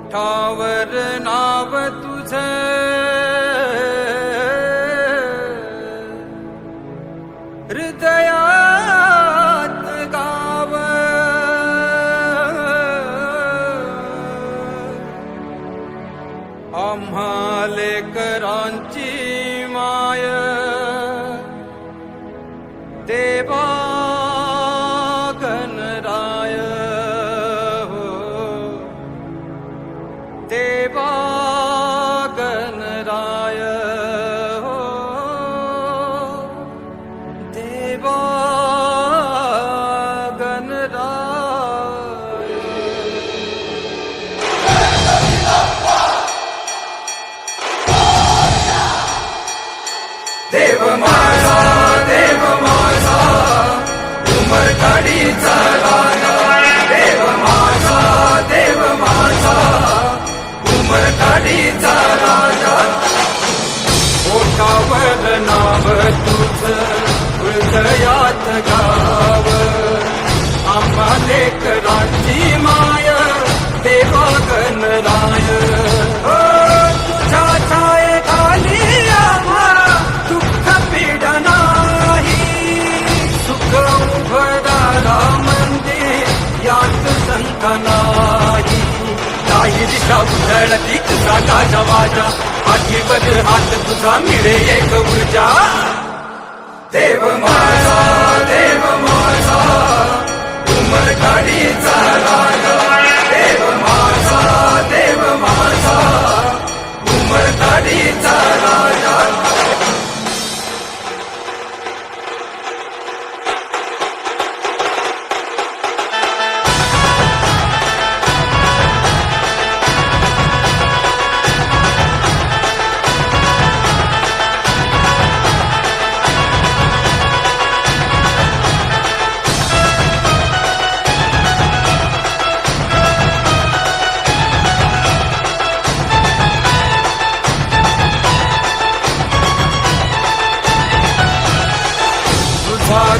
ओठावर नाव तुझं हृदयात गाव आम्हा लेकरांची माय देवा गणराय हो देवा गणराय हो देवा गणराय देव माझा उमरकाडीचा राजा देव माझा उमरकाडीचा राजा ओठावर नाव तुझं हृदयात गाव आम्हा लेकरांची माय देवा गणराय हो तुझ्या छायेखाली आम्हा दुःख पीड नाही सुख उभदारा मंदिर यात शंका नाही दिशा उधळती तुझा गाजा वाजा पाठीवर हात तुझा मिळे एक ऊर्जा देव माझा उमरकाडीचा राजा देव माझा उमरकाडीचा राजा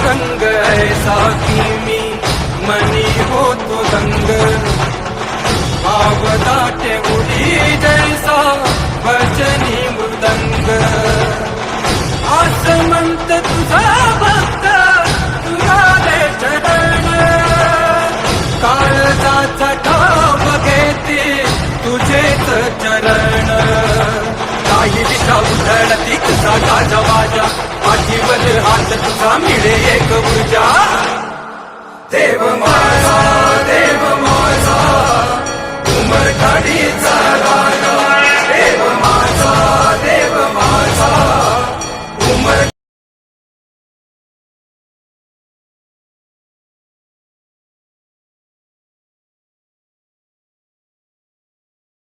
रंग ऐसा की मी मनी होतो दंग भाव दाटे उडी जैसा वचनी मृदंग आसमंत तुझा भक्त तुझा दे चरण काळजाचा ठाव घेते तुझेच चरण काही दिशा उधळती तुझा गाजा वाजा पाठीवर हात तुझा मिळे एक ऊर्जा देव माझा